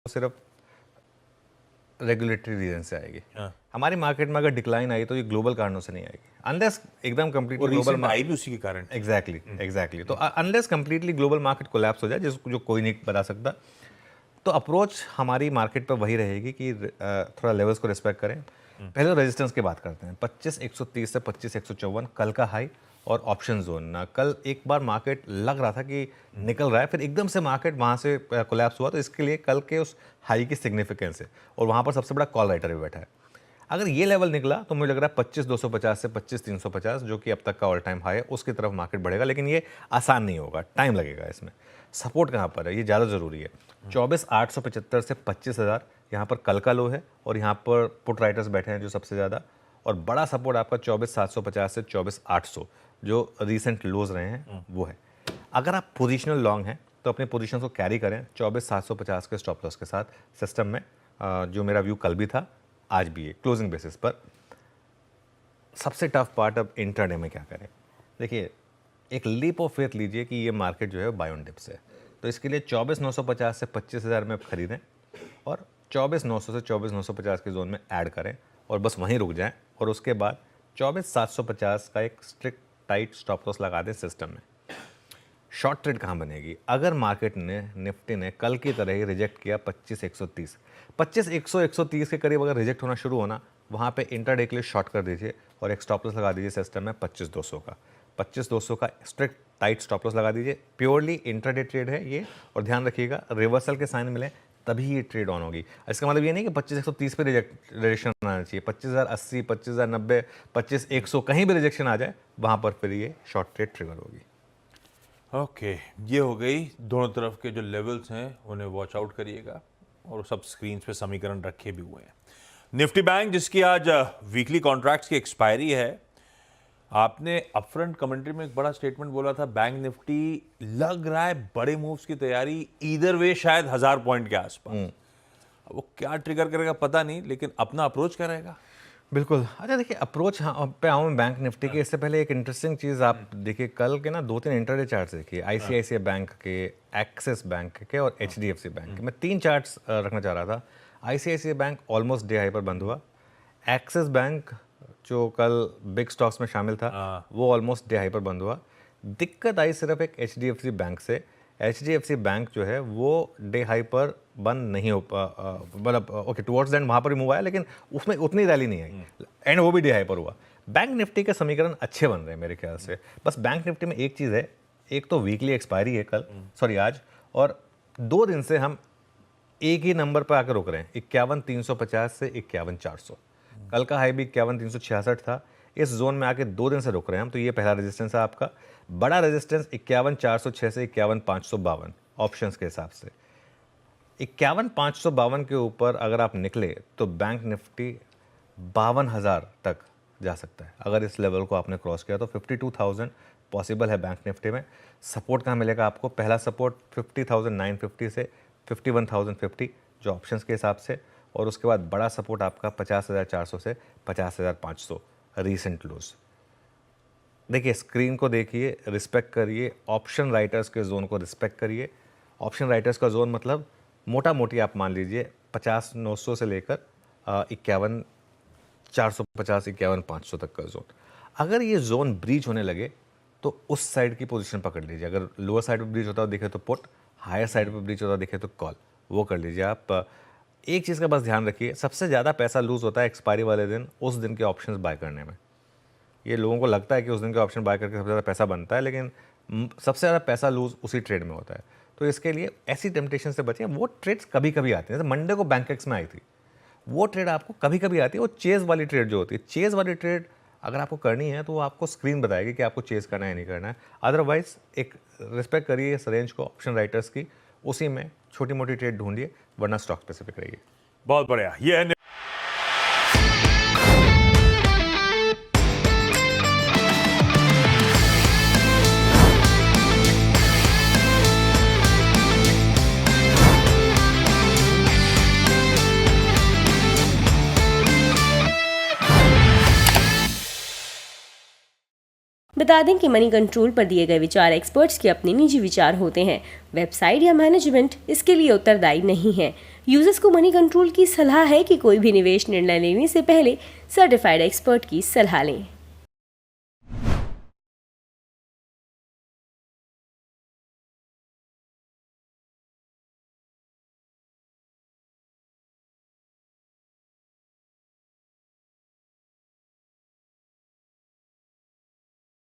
सिर्फ regulatory reason से आएगी। हाँ। हमारी मार्केट में अगर डिक्लाइन आई तो ये ग्लोबल कारणों से नहीं आएगी, अनलेस एकदम कंप्लीटली ग्लोबल आई भी उसी के कारण। एग्जैक्टली तो unless completely global market collapse हो जाए, जिसको जो कोई नहीं बता सकता, तो अप्रोच हमारी मार्केट पर वही रहेगी कि थोड़ा लेवल्स को रिस्पेक्ट करें। पहले तो रेजिस्टेंस की बात करते हैं। 25,130 से 25,154 कल का हाई और ऑप्शन जोन ना, कल एक बार मार्केट लग रहा था कि निकल रहा है, फिर एकदम से मार्केट वहाँ से कोलैप्स हुआ, तो इसके लिए कल के उस हाई की सिग्निफिकेंस है और वहाँ पर सबसे बड़ा कॉल राइटर भी बैठा है। अगर ये लेवल निकला तो मुझे लग रहा है 25,250 से 25,350 जो कि अब तक का ऑल टाइम हाई है, उसकी तरफ मार्केट बढ़ेगा, लेकिन ये आसान नहीं होगा, टाइम लगेगा इसमें। सपोर्ट कहाँ पर है, ये ज़्यादा ज़रूरी है। 24,875 से 25,000 यहाँ पर कल का लो है और यहाँ पर पुट राइटर्स बैठे हैं जो सबसे ज़्यादा, और बड़ा सपोर्ट आपका 24,750 से 24,800 जो रीसेंट लोज रहे हैं वो है। अगर आप पोजिशनल लॉन्ग हैं तो अपने पोजीशन को कैरी करें 24,750 के स्टॉप लॉस के साथ सिस्टम में, जो मेरा व्यू कल भी था आज भी है क्लोजिंग बेसिस पर। सबसे टफ पार्ट अब इंट्राडे में क्या करें। देखिए, एक लीप ऑफ फेथ लीजिए कि ये मार्केट जो है बाय ऑन डिप्स है, तो इसके लिए 24,950 से 25,000 में खरीदें और 24,900 से 24,950 के जोन में ऐड करें और बस वहीं रुक जाएं, और उसके बाद 24,750 का एक स्ट्रिक्ट टाइट स्टॉप लॉस लगा दें सिस्टम में। शॉर्ट ट्रेड कहाँ बनेगी, अगर मार्केट ने निफ्टी ने कल की तरह ही रिजेक्ट किया 25,130 25,130 के करीब अगर रिजेक्ट होना शुरू होना, वहाँ पे इंट्राडे के लिए शॉर्ट कर दीजिए और एक स्टॉप लॉस लगा दीजिए सिस्टम में 25,200 का। 25,200 का स्ट्रिक्ट टाइट स्टॉप लॉस लगा दीजिए। प्योरली इंट्राडे ट्रेड है ये, और ध्यान रखिएगा रिवर्सल के साइन मिले तभी ये ट्रेड ऑन होगी। इसका मतलब ये नहीं कि 25,130 पे रिजेक्शन आना चाहिए, 25,080, 25,090, 25,100 कहीं भी रिजेक्शन आ जाए, वहाँ पर फिर ये शॉर्ट ट्रेड ट्रिगर होगी। ओके, ये हो गई दोनों तरफ के जो लेवल्स हैं उन्हें वॉच आउट करिएगा, और सब स्क्रीन पे समीकरण रखे भी हुए हैं। निफ्टी बैंक जिसकी आज वीकली कॉन्ट्रैक्ट्स की एक्सपायरी है, आपने अपफ्रंट कमेंट्री में एक बड़ा स्टेटमेंट बोला था, बैंक निफ्टी लग रहा है बड़े मूव्स की तैयारी, ईदर वे शायद 1000 पॉइंट के आसपास। अब वो क्या ट्रिगर करेगा पता नहीं, लेकिन अपना अप्रोच क्या रहेगा? बिल्कुल। अच्छा देखिए, अप्रोच पे आऊँ मैं बैंक निफ्टी के, इससे पहले एक इंटरेस्टिंग चीज़ आप देखिए, कल के ना 2-3 इंटरडे चार्ट्स देखिए, ICICI बैंक के, एक्सिस बैंक के और HDFC बैंक के। मैं 3 चार्ट्स रखना चाह रहा था। ICICI bank almost day high पर बंद हुआ। एक्सिस बैंक जो कल बिग स्टॉक्स में शामिल था, वो ऑलमोस्ट डे हाई पर बंद हुआ। दिक्कत आई सिर्फ एक HDFC बैंक से। HDFC बैंक जो है वो डे हाई पर बंद नहीं हो मतलब ओके टुवर्ड्स एंड वहाँ पर ही मूव आया, लेकिन उसमें उतनी रैली नहीं आई, एंड वो भी डे हाई पर हुआ। बैंक निफ्टी के समीकरण अच्छे बन रहे हैं मेरे ख्याल से। बस बैंक निफ्टी में एक चीज़ है, एक तो वीकली एक्सपायरी है कल, सॉरी आज, और 2 दिन से हम एक ही नंबर पर आकर रुक रहे हैं, 51,350 से 51,400। कल का हाई भी 51,366 था। इस जोन में आके 2 दिन से रुक रहे हैं हम, तो ये पहला रेजिस्टेंस है आपका। बड़ा रेजिस्टेंस 51,406 से 51,552 ऑप्शंस के हिसाब से। 51,552 के ऊपर अगर आप निकले तो बैंक निफ्टी 52,000 तक जा सकता है। अगर इस लेवल को आपने क्रॉस किया तो 52,000 पॉसिबल है बैंक निफ्टी में। सपोर्ट कहाँ मिलेगा आपको, पहला सपोर्ट 50,950 से 51,050 जो ऑप्शंस के हिसाब से, और उसके बाद बड़ा सपोर्ट आपका 50,400 से 50,500 रीसेंट लोज। देखिए, स्क्रीन को देखिए, रिस्पेक्ट करिए, ऑप्शन राइटर्स के जोन को रिस्पेक्ट करिए। ऑप्शन राइटर्स का जोन मतलब मोटा मोटी आप मान लीजिए 50,900 से लेकर 51,450 51,500 तक का जोन। अगर ये जोन ब्रीच होने लगे तो उस साइड की पोजीशन पकड़ लीजिए। अगर लोअर साइड पर ब्रीच होता हो दिखे तो पुट, हायर साइड पर ब्रीच होता दिखे तो कॉल, वो कर लीजिए आप। एक चीज़ का बस ध्यान रखिए, सबसे ज़्यादा पैसा लूज होता है एक्सपायरी वाले दिन, उस दिन के ऑप्शंस बाय करने में। ये लोगों को लगता है कि उस दिन के ऑप्शन बाय करके सबसे ज़्यादा पैसा बनता है, लेकिन सबसे ज़्यादा पैसा लूज उसी ट्रेड में होता है। तो इसके लिए ऐसी टेम्पटेशन से बचें। वो ट्रेड्स कभी कभी आती हैं, जैसे मंडे को बैंकेक्स में आई थी, वो ट्रेड आपको कभी कभी आती है। वो चेज़ वाली ट्रेड जो होती है, चेज़ वाली ट्रेड अगर आपको करनी है तो वो आपको स्क्रीन बताएगी कि आपको चेज़ करना है नहीं करना है। अदरवाइज एक रिस्पेक्ट करिए इस रेंज को ऑप्शन राइटर्स की, उसी में छोटी मोटी ट्रेड ढूंढिए, वरना स्टॉक स्पेसिफिक रहिए। बहुत बढ़िया। ये है बता दें कि मनी कंट्रोल पर दिए गए विचार एक्सपर्ट्स के अपने निजी विचार होते हैं। वेबसाइट या मैनेजमेंट इसके लिए उत्तरदायी नहीं है। यूजर्स को मनी कंट्रोल की सलाह है कि कोई भी निवेश निर्णय लेने से पहले सर्टिफाइड एक्सपर्ट की सलाह लें।